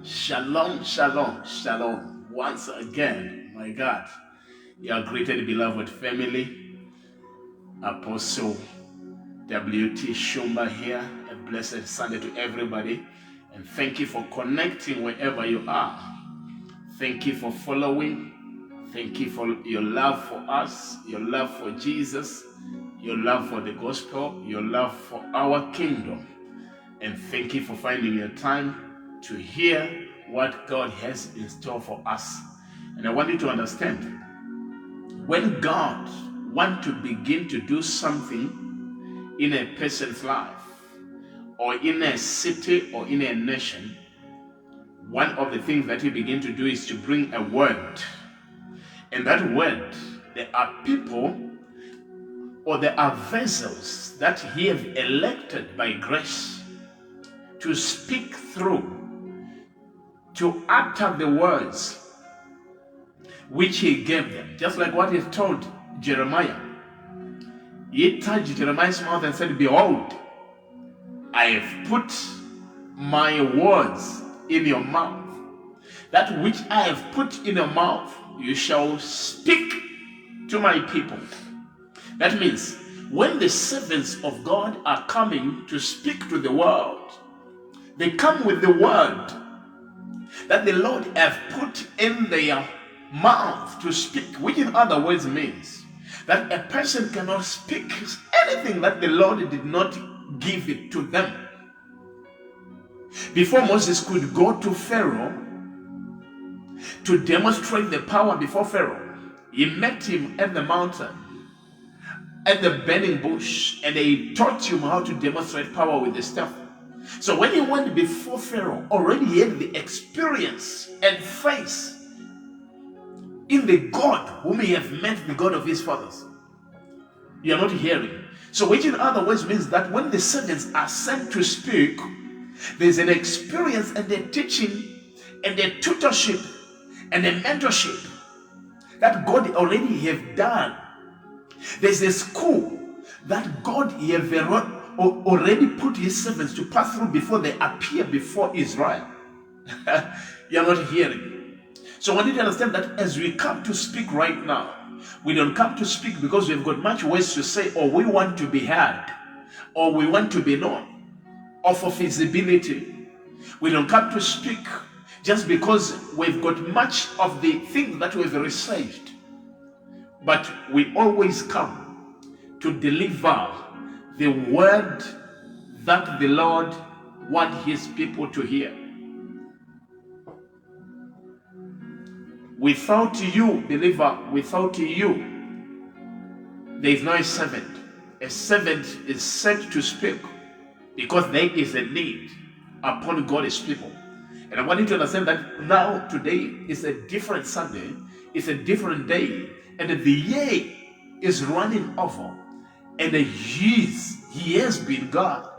Shalom, shalom, shalom. Once again, my God, you are greeted, beloved family. Apostle W.T. Shumba here. A blessed Sunday to everybody. And thank you for connecting wherever you are. Thank you for following. Thank you for your love for us, your love for Jesus, your love for the gospel, your love for our kingdom. And thank you for finding your time to hear what God has in store for us. And I want you to understand, when God wants to begin to do something in a person's life, or in a city, or in a nation, one of the things that he begins to do is to bring a word. And that word, there are people or there are vessels that he has elected by grace to speak through, to utter the words which he gave them. Just like what he told Jeremiah. He touched Jeremiah's mouth and said, "Behold, I have put my words in your mouth. That which I have put in your mouth, you shall speak to my people." That means when the servants of God are coming to speak to the world, they come with the word that the Lord have put in their mouth to speak, which in other words means that a person cannot speak anything that the Lord did not give it to them. Before Moses could go to Pharaoh to demonstrate the power before Pharaoh, he met him at the mountain, at the burning bush, and he taught him how to demonstrate power with the staff. So when he went before Pharaoh, already he had the experience and faith in the God whom he have met, the God of his fathers. You are not hearing. So which in other words means that when the servants are sent to speak, there's an experience and a teaching and a tutorship and a mentorship that God already have done. There's a school that God have already put his servants to pass through before they appear before Israel. You're not hearing. So I want you to understand that as we come to speak right now, we don't come to speak because we've got much words to say, or we want to be heard, or we want to be known, or for visibility. We don't come to speak just because we've got much of the things that we've received. But we always come to deliver the word that the Lord wants his people to hear. Without you, believer, without you, there is no servant. A servant is sent to speak because there is a need upon God's people. And I want you to understand that now, today is a different Sunday, it's a different day, and the year is running over. And he has been God.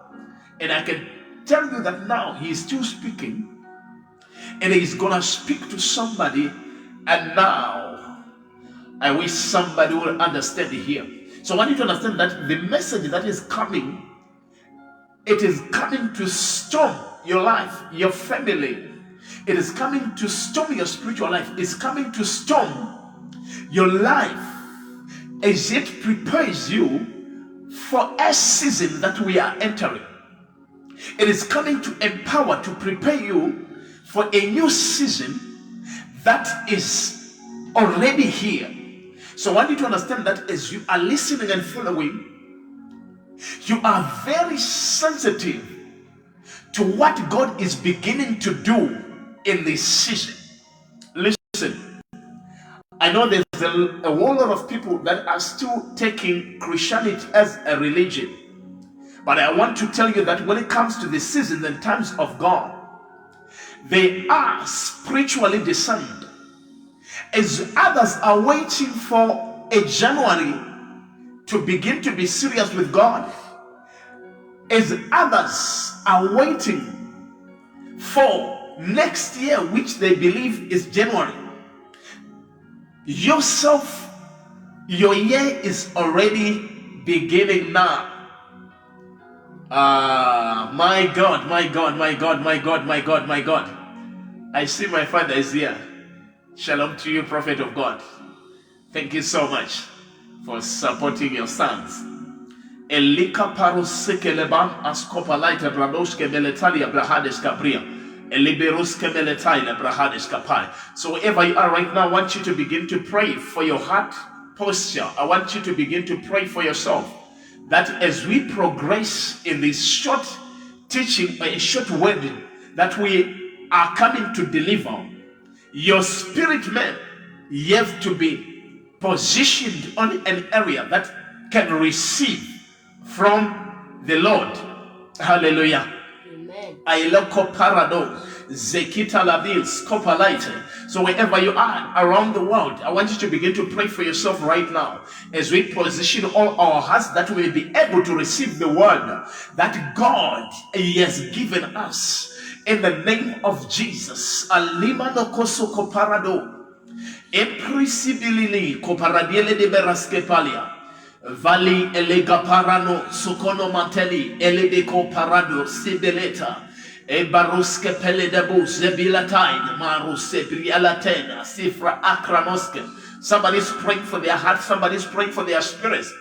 And I can tell you that now he is still speaking. And he's going to speak to somebody. And now, I wish somebody will understand here. So I want you to understand that the message that is coming, it is coming to storm your life, your family. It is coming to storm your spiritual life. It's coming to storm your life as it prepares you for a season that we are entering. It is coming to empower, to prepare you for a new season that is already here. So I want you to understand that as you are listening and following, you are very sensitive to what God is beginning to do in this season. Listen, I know there's a whole lot of people that are still taking Christianity as a religion. But I want to tell you that when it comes to the seasons and times of God, they are spiritually discerned. As others are waiting for a January to begin to be serious with God, as others are waiting for next year, which they believe is January, yourself, your year is already beginning now. My God, my God, my God, my God, my God, my God. I see my father is here. Shalom to you, prophet of God. Thank you so much for supporting your sons. Elika parusikeleban askopalaita bradoske meletalia brahades cabria. Eliberuske meletaila brahades kapai. So wherever you are right now, I want you to begin to pray for your heart posture. I want you to begin to pray for yourself. That as we progress in this short teaching, a short word that we are coming to deliver, your spirit man, you have to be positioned on an area that can receive from the Lord. Hallelujah. Amen. Ailoko parado, zekita labil, scopalaite. So wherever you are around the world, I want you to begin to pray for yourself right now as we position all our hearts that we will be able to receive the word that God has given us. In the name of Jesus. Alimano koso koparado. Eprisibilili koparadiele de beraske palia. Vali elega parano sokono mateli elebeko parado sibeleta. Ebaruske pele debu zebilatain maruse brialatena sifra akranoske. Somebody's praying for their heart, somebody's praying for their spirits.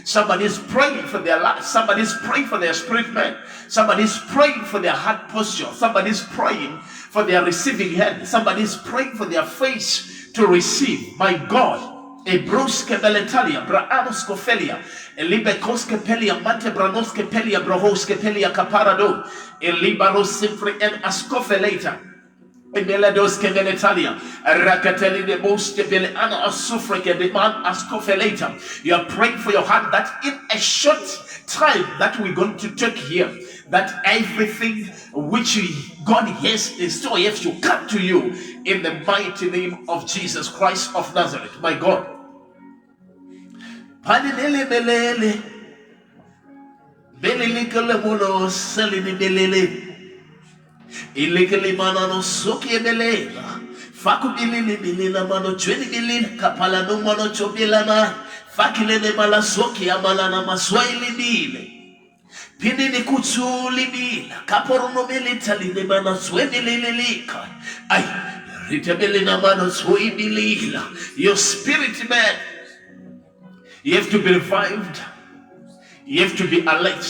Somebody's praying for their life. Somebody's praying for their spirit man. Somebody's praying for their heart posture. Somebody's praying for their receiving hand. Somebody's praying for their face to receive. My God. Ebroske beletalia, braanosko felia, elibekoske pelia, mante branoske pelia, brohoske pelia caparado, elibaros simpre en ascofeleta. Emeladoske beletalia, rakateli de boste bele ana asufreke de man ascofeleta. You are praying for your heart that in a short time that we're going to take here, that everything which God has in store has to come to you in the mighty name of Jesus Christ of Nazareth. My God. Panilele belele, belele kalamuno salini belele, illegally manano soki belela, fakubilili bilila mano chweni bilil, kapala no mano chobilana, fakile mala soki amalana maswaili bile. Pinini kutsuli bila, kaporono militali ne mana sweni lililika. Ay, ritabelina mano swoi bilila. Your spirit man. You have to be revived. You have to be alert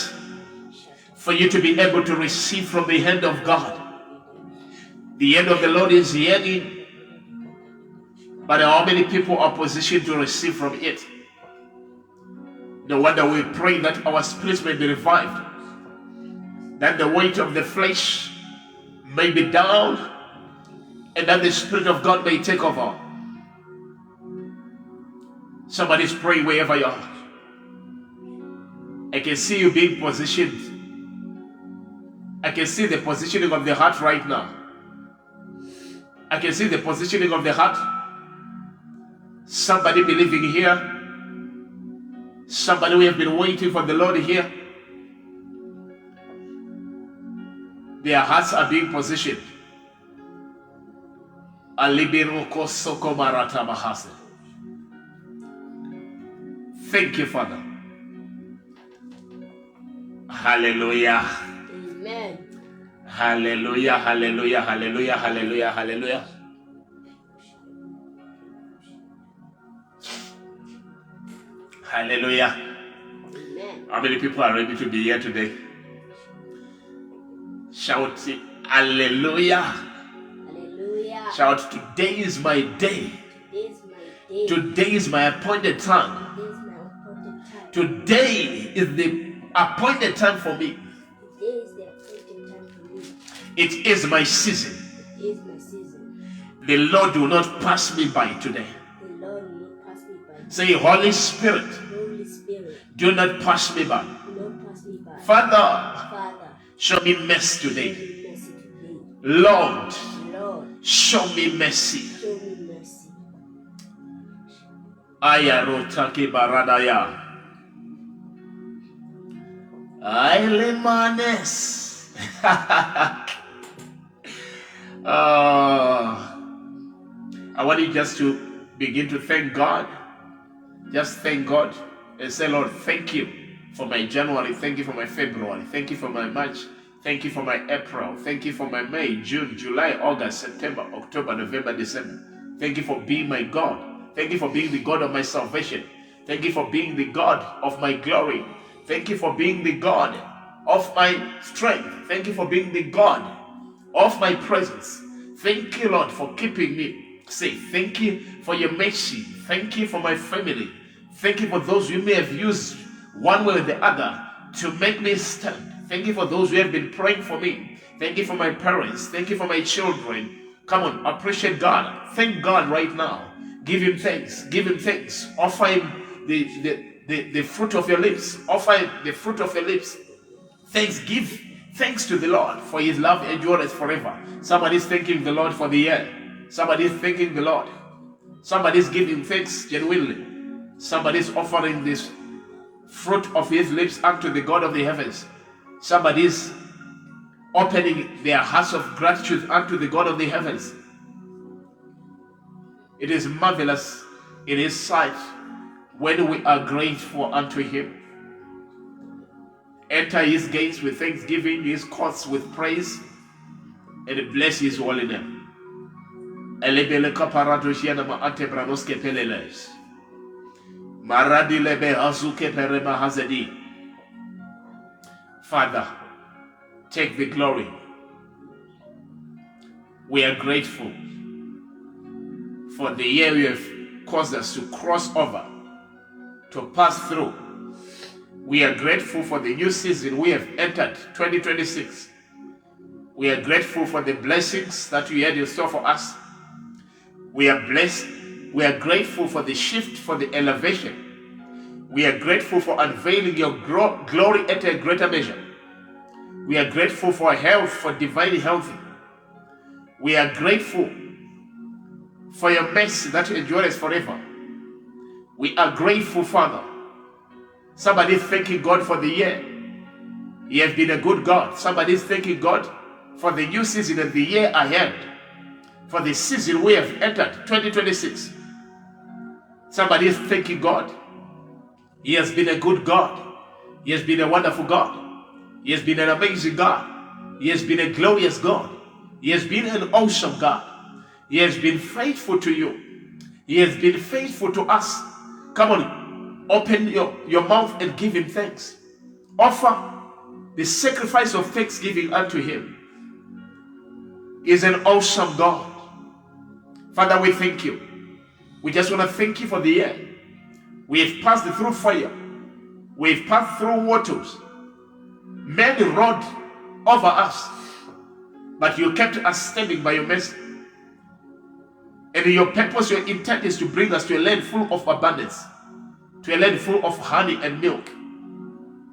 for you to be able to receive from the hand of God. The hand of the Lord is yearning, but how many people are positioned to receive from it? No wonder we pray that our spirits may be revived, that the weight of the flesh may be down, and that the Spirit of God may take over. Somebody's praying wherever you are. I can see you being positioned. I can see the positioning of the heart right now. I can see the positioning of the heart. Somebody believing here. Somebody who have been waiting for the Lord here. Their hearts are being positioned. Alibiroko soko marata bahase. Thank you, Father. Hallelujah. Amen. Hallelujah, hallelujah, hallelujah, hallelujah, hallelujah. Hallelujah. Amen. How many people are ready to be here today? Shout hallelujah. Hallelujah. Shout, today is my day. Today is my day. Today is my appointed time. Today is my appointed time. Today is the appointed time for me. Today is the appointed time for me. It is my season. It is my season. The Lord will not pass me by today. The Lord will not pass me by. Say, Holy Spirit, Holy Spirit, do not pass me by. do not pass me by. Father, show me mercy today. Show me mercy today. Lord, Show me mercy. Show me mercy. Ayarotake baradaya. Ailemanes. I want you just to begin to thank God. Just thank God and say, Lord, thank you for my January. Thank you for my February. Thank you for my March. Thank you for my April. Thank you for my May, June, July, August, September, October, November, December. Thank you for being my God. Thank you for being the God of my salvation. Thank you for being the God of my glory. Thank you for being the God of my strength. Thank you for being the God of my presence. Thank you, Lord, for keeping me safe. Thank you for your mercy. Thank you for my family. Thank you for those you may have used one way or the other to make me stand. Thank you for those who have been praying for me. Thank you for my parents. Thank you for my children. Come on, appreciate God. Thank God right now. Give him thanks. Give him thanks. Offer him the fruit of your lips. Offer him the fruit of your lips. Thanks. Give thanks to the Lord, for his love endures forever. Somebody is thanking the Lord for the year. Somebody is thanking the Lord. Somebody is giving thanks genuinely. Somebody is offering this fruit of his lips unto the God of the heavens. Somebody is opening their hearts of gratitude unto the God of the heavens. It is marvelous in his sight when we are grateful unto him. Enter his gates with thanksgiving, his courts with praise, and bless his holy name. Elebele kaparadoshiana ma ante branoske peleles. Maradi lebe hazuke perema hazedi. Father, take the glory. We are grateful for the year you have caused us to cross over, to pass through. We are grateful for the new season we have entered, 2026. We are grateful for the blessings that you had in store for us. We are blessed. We are grateful for the shift, for the elevation. We are grateful for unveiling your glory at a greater measure. We are grateful for health, for divine health. We are grateful for your mercy that endures forever. We are grateful, Father. Somebody is thanking God for the year. He has been a good God. Somebody is thanking God for the new season and the year ahead. For the season we have entered, 2026. Somebody is thanking God. He has been a good God. He has been a wonderful God. He has been an amazing God. He has been a glorious God. He has been an awesome God. He has been faithful to you. He has been faithful to us. Come on, open your mouth and give him thanks. Offer the sacrifice of thanksgiving unto him. He is an awesome God. Father, we thank you. We just want to thank you for the year. We have passed through fire. We have passed through waters. Many rode over us, but you kept us standing by your mercy. And your purpose, your intent is to bring us to a land full of abundance, to a land full of honey and milk.